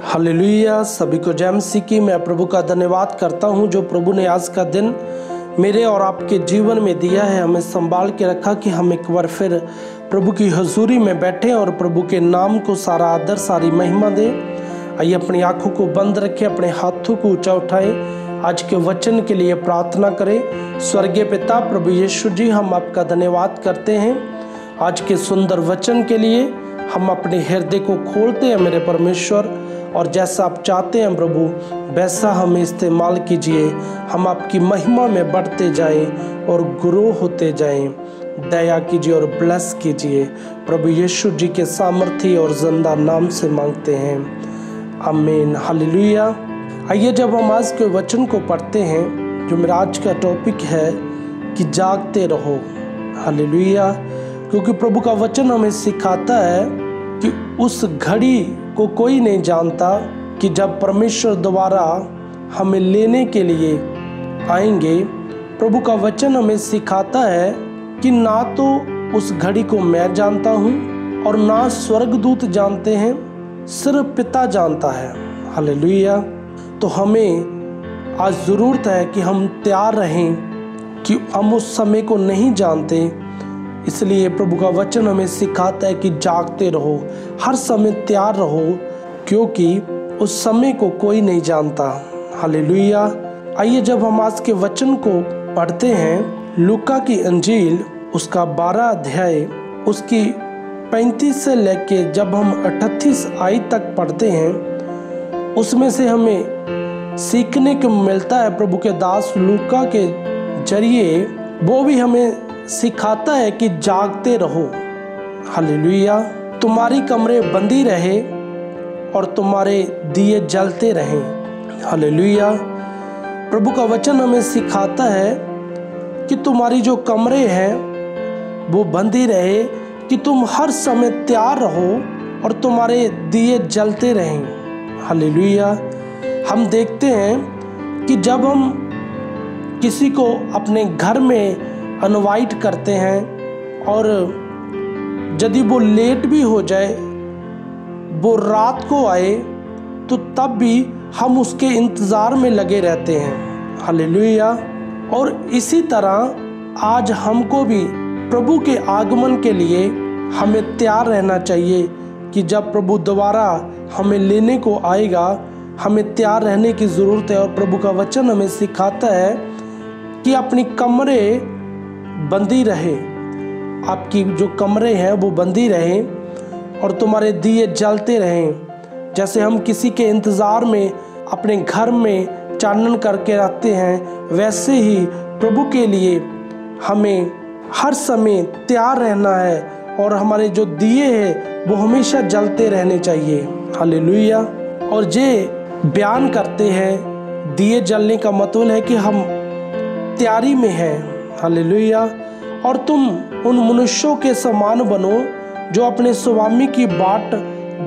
Hallelujah. सभी को जय मसीह की। मैं प्रभु का धन्यवाद करता हूं जो प्रभु ने आज का दिन मेरे और आपके जीवन में दिया है, हमें संभाल के रखा कि हम एक बार फिर प्रभु की हजूरी में बैठे और प्रभु के नाम को सारा आदर सारी महिमा दें। आइए अपनी आंखों को बंद रखें, अपने हाथों को ऊंचा उठाएं, आज के वचन के लिए प्रार्थना करें। स्वर्गीय पिता प्रभु यीशु जी, हम आपका धन्यवाद करते हैं आज के सुंदर वचन के लिए। हम अपने हृदय को खोलते हैं मेरे परमेश्वर, और जैसा आप चाहते हैं प्रभु वैसा हमें इस्तेमाल कीजिए। हम आपकी महिमा में बढ़ते जाएं और ग्रो होते जाएं। दया कीजिए और ब्लेस कीजिए। प्रभु यीशु जी के सामर्थी और जिंदा नाम से मांगते हैं, आमीन। हालेलुया। आइए जब हम आज के वचन को पढ़ते हैं, जो मेरा आज का टॉपिक है कि जागते रहो। हालेलुया। क्योंकि प्रभु का वचन हमें सिखाता है कि उस घड़ी को कोई नहीं जानता कि जब परमेश्वर दोबारा हमें लेने के लिए आएंगे। प्रभु का वचन हमें सिखाता है कि ना तो उस घड़ी को मैं जानता हूँ और ना स्वर्गदूत जानते हैं, सिर्फ पिता जानता है। हालेलुया। तो हमें आज ज़रूरत है कि हम तैयार रहें कि हम उस समय को नहीं जानते। इसलिए प्रभु का वचन हमें सिखाता है कि जागते रहो, हर समय तैयार रहो, क्योंकि उस समय को कोई नहीं जानता। हालेलुया। आइए जब हम आज के वचन को पढ़ते हैं, लूका की इंजील उसका 12 अध्याय उसकी 35 से लेके जब हम 38 आयत तक पढ़ते हैं, उसमें से हमें सीखने को मिलता है। प्रभु के दास लूका के जरिए वो भी हमें सिखाता है कि जागते रहो। हालेलुया। तुम्हारी कमरे बंदी रहे और तुम्हारे दिए जलते रहें। हालेलुया। प्रभु का वचन हमें सिखाता है कि तुम्हारी जो कमरे हैं वो बंदी रहे, कि तुम हर समय तैयार रहो और तुम्हारे दिए जलते रहें। हालेलुया। हम देखते हैं कि जब हम किसी को अपने घर में इनवाइट करते हैं और यदि वो लेट भी हो जाए, वो रात को आए, तो तब भी हम उसके इंतज़ार में लगे रहते हैं। हालेलुया। और इसी तरह आज हमको भी प्रभु के आगमन के लिए हमें तैयार रहना चाहिए कि जब प्रभु दोबारा हमें लेने को आएगा, हमें तैयार रहने की ज़रूरत है। और प्रभु का वचन हमें सिखाता है कि अपनी कमरे बंदी रहे, आपकी जो कमरे हैं वो बंदी रहें और तुम्हारे दिए जलते रहें। जैसे हम किसी के इंतज़ार में अपने घर में चानन करके रखते हैं, वैसे ही प्रभु के लिए हमें हर समय तैयार रहना है और हमारे जो दिए हैं वो हमेशा जलते रहने चाहिए। हालेलुया। और ये बयान करते हैं, दिए जलने का मतलब है कि हम तैयारी में हैं। हालेलुया। और तुम उन मनुष्यों के समान बनो जो अपने स्वामी की बाट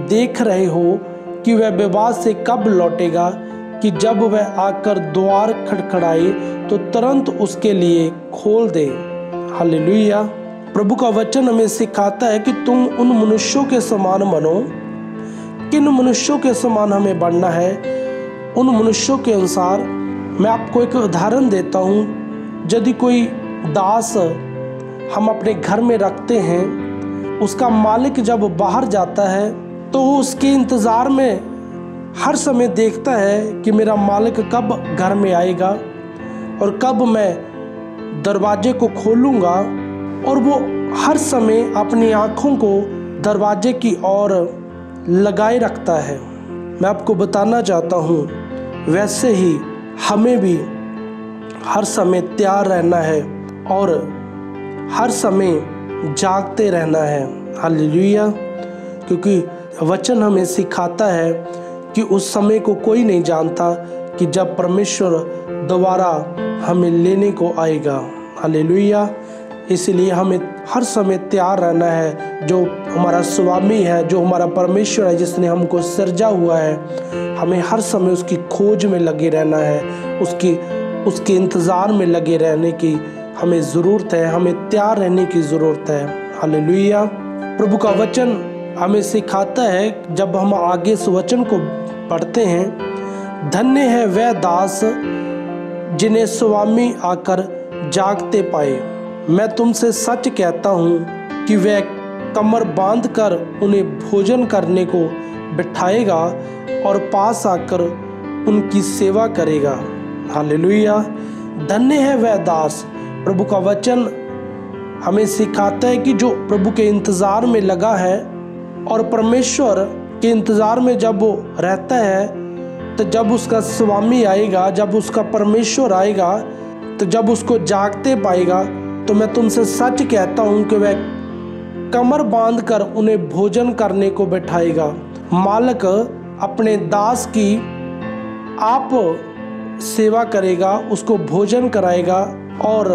देख रहे हो कि वह विवाह से कब लौटेगा, कि जब वह आकर द्वार खड़खड़ाए तो तुरंत उसके लिए खोल दे। हालेलुया। प्रभु का वचन हमें सिखाता है कि तुम उन मनुष्यों के समान बनो। किन मनुष्यों के समान हमें बनना है? उन मनुष्यों के अनुसार मैं आपको एक उदाहरण देता हूँ। यदि कोई दास हम अपने घर में रखते हैं, उसका मालिक जब बाहर जाता है तो वो उसके इंतज़ार में हर समय देखता है कि मेरा मालिक कब घर में आएगा और कब मैं दरवाजे को खोलूँगा। और वो हर समय अपनी आँखों को दरवाजे की ओर लगाए रखता है। मैं आपको बताना चाहता हूँ, वैसे ही हमें भी हर समय तैयार रहना है और हर समय जागते रहना है। हालेलुया। क्योंकि वचन हमें सिखाता है कि उस समय को कोई नहीं जानता कि जब परमेश्वर दोबारा हमें लेने को आएगा। हालेलुया। इसलिए हमें हर समय तैयार रहना है। जो हमारा स्वामी है, जो हमारा परमेश्वर है, जिसने हमको सृजा हुआ है, हमें हर समय उसकी खोज में लगे रहना है, उसके इंतज़ार में लगे रहने की हमें ज़रूरत है, हमें तैयार रहने की ज़रूरत है। हालेलुया। प्रभु का वचन हमें सिखाता है, जब हम आगे इस वचन को पढ़ते हैं, धन्य है वह दास जिन्हें स्वामी आकर जागते पाए। मैं तुमसे सच कहता हूँ कि वह कमर बांधकर उन्हें भोजन करने को बिठाएगा और पास आकर उनकी सेवा करेगा। हालेलुया। धन्य है वह दास। प्रभु का वचन हमें सिखाता है कि जो प्रभु के इंतज़ार में लगा है और परमेश्वर के इंतज़ार में जब वो रहता है, तो जब उसका स्वामी आएगा, जब उसका परमेश्वर आएगा, तो जब उसको जागते पाएगा, तो मैं तुमसे सच कहता हूँ कि वह कमर बांधकर उन्हें भोजन करने को बैठाएगा। मालिक अपने दास की आप सेवा करेगा, उसको भोजन कराएगा और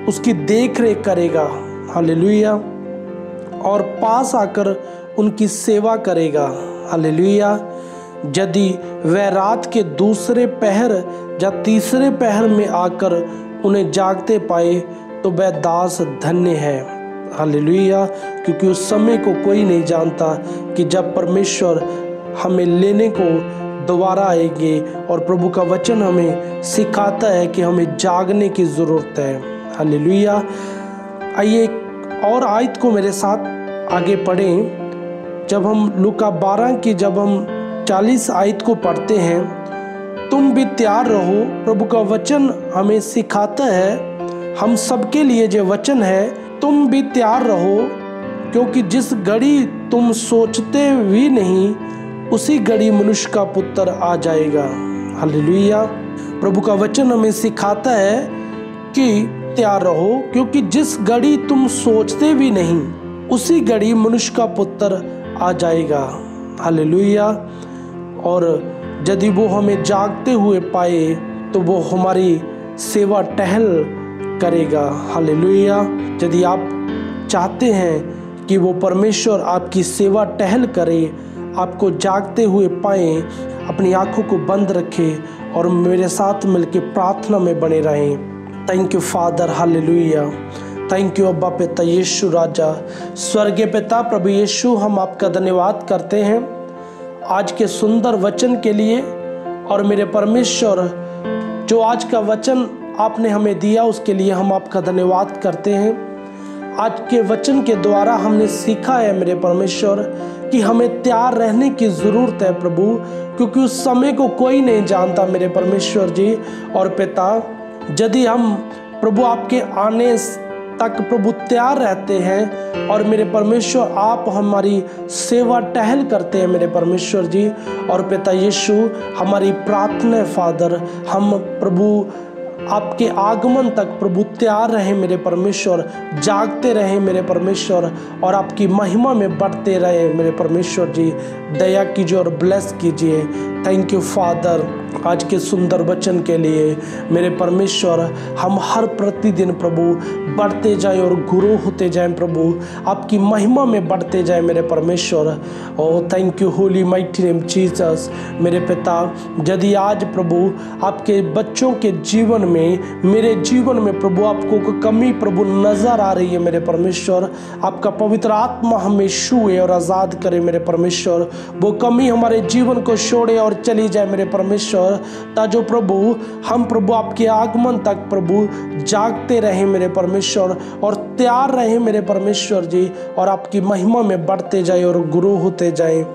उसकी देख रेख करेगा। हालेलुया। और पास आकर उनकी सेवा करेगा। हालेलुया। यदि वह रात के दूसरे पहर या तीसरे पहर में आकर उन्हें जागते पाए तो वह दास धन्य है। हालेलुया। क्योंकि उस समय को कोई नहीं जानता कि जब परमेश्वर हमें लेने को दोबारा आएंगे। और प्रभु का वचन हमें सिखाता है कि हमें जागने की ज़रूरत है। हालेलुया। आइए एक और आयत को मेरे साथ आगे पढ़ें। जब हम लूका 12 की जब हम 40 आयत को पढ़ते हैं, तुम भी तैयार रहो। प्रभु का वचन हमें सिखाता है, हम सबके लिए जो वचन है, तुम भी तैयार रहो, क्योंकि जिस घड़ी तुम सोचते भी नहीं उसी घड़ी मनुष्य का पुत्र आ जाएगा। हालेलुया। प्रभु का वचन हमें सिखाता है कि तैयार रहो, क्योंकि जिस घड़ी तुम सोचते भी नहीं उसी घड़ी मनुष्य का पुत्र आ जाएगा। हालेलुया। और यदि वो हमें जागते हुए पाए तो वो हमारी सेवा टहल करेगा। हालेलुया। यदि आप चाहते हैं कि वो परमेश्वर आपकी सेवा टहल करे, आपको जागते हुए पाए, अपनी आंखों को बंद रखें और मेरे साथ मिलकर प्रार्थना में बने रहें। Thank you father. Hallelujah. Thank you अब्बा पिता यीशु राजा, स्वर्गीय पिता प्रभु यीशु, हम आपका धन्यवाद करते हैं आज के सुंदर वचन के लिए। और मेरे परमेश्वर, जो आज का वचन आपने हमें दिया उसके लिए हम आपका धन्यवाद करते हैं। आज के वचन के द्वारा हमने सीखा है मेरे परमेश्वर कि हमें तैयार रहने की ज़रूरत है प्रभु, क्योंकि उस समय को कोई नहीं जानता मेरे परमेश्वर जी और पिता। यदि हम प्रभु आपके आने तक प्रभु तैयार रहते हैं और मेरे परमेश्वर आप हमारी सेवा टहल करते हैं मेरे परमेश्वर जी और पिता यीशु, हमारी प्रार्थना फादर, हम प्रभु आपके आगमन तक प्रभु तैयार रहे मेरे परमेश्वर, जागते रहे मेरे परमेश्वर और आपकी महिमा में बढ़ते रहे मेरे परमेश्वर जी। दया कीजिए और ब्लेस कीजिए। थैंक यू फादर आज के सुंदर वचन के लिए मेरे परमेश्वर। हम हर प्रतिदिन प्रभु बढ़ते जाएं और गुरु होते जाएं प्रभु, आपकी महिमा में बढ़ते जाएं मेरे परमेश्वर। O thank you holy mighty name Jesus. मेरे पिता, यदि आज प्रभु आपके बच्चों के जीवन में, मेरे जीवन में प्रभु आपको कमी प्रभु नजर आ रही है मेरे परमेश्वर, आपका पवित्र आत्मा हमें छुए और आज़ाद करे मेरे परमेश्वर। वो कमी हमारे जीवन को छोड़े और चली जाए मेरे परमेश्वर, ताजो प्रभु हम प्रभु आपके आगमन तक प्रभु जागते रहे मेरे परमेश्वर और तैयार रहे मेरे परमेश्वर जी और आपकी महिमा में बढ़ते जाए और गुरु होते जाए।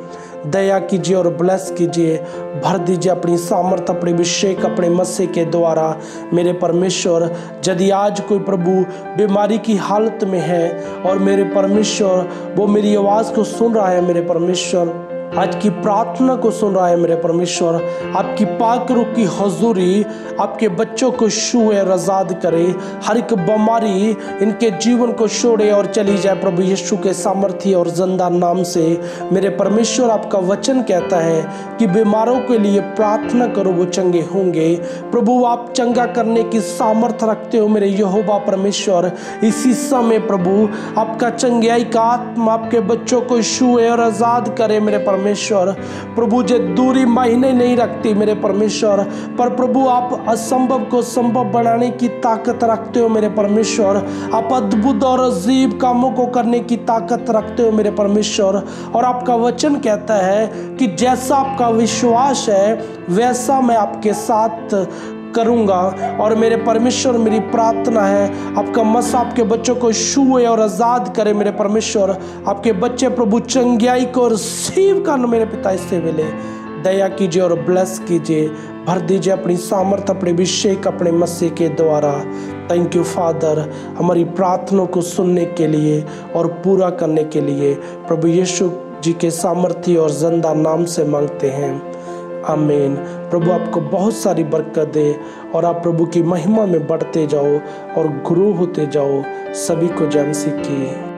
दया कीजिए और ब्लेस कीजिए, भर दीजिए अपनी सामर्थ, अपने अभिषेक, अपने मसीह के द्वारा मेरे परमेश्वर। यदि आज कोई प्रभु बीमारी की हालत में है और मेरे परमेश्वर वो मेरी आवाज़ को सुन रहा है मेरे परमेश्वर, आज की प्रार्थना को सुन रहा है मेरे परमेश्वर, आपकी पाक रूह की हुजूरी आपके बच्चों को छुए और आज़ाद करे। हर एक बीमारी इनके जीवन को छोड़े और चली जाए प्रभु यीशु के सामर्थ्य और जिंदा नाम से मेरे परमेश्वर। आपका वचन कहता है कि बीमारों के लिए प्रार्थना करो वो चंगे होंगे। प्रभु आप चंगा करने की सामर्थ रखते हो मेरे यहोवा परमेश्वर। इसी समय प्रभु आपका चंगाई का आत्मा आपके बच्चों को छुए और आज़ाद करे मेरे परमेश्वर। परमेश्वर। प्रभु जे दूरी मायने नहीं रखती मेरे परमेश्वर, पर प्रभु आप असंभव को संभव बनाने की ताकत रखते हो मेरे परमेश्वर। आप अद्भुत और अजीब कामों को करने की ताकत रखते हो मेरे परमेश्वर। और आपका वचन कहता है कि जैसा आपका विश्वास है वैसा मैं आपके साथ करूंगा। और मेरे परमेश्वर मेरी प्रार्थना है आपका मसा आपके बच्चों को छुए और आजाद करे मेरे परमेश्वर। आपके बच्चे प्रभु चंगियाई को रिसीव करना मेरे पिता इससे मिले। दया कीजिए और ब्लेस कीजिए, भर दीजिए अपनी सामर्थ अपने अभिषेक अपने मसीह के द्वारा। थैंक यू फादर, हमारी प्रार्थनाओं को सुनने के लिए और पूरा करने के लिए प्रभु यीशु जी के सामर्थ्य और जिंदा नाम से मांगते हैं, आमीन। प्रभु आपको बहुत सारी बरकत दे और आप प्रभु की महिमा में बढ़ते जाओ और ग्रो होते जाओ। सभी को जय मसीह की।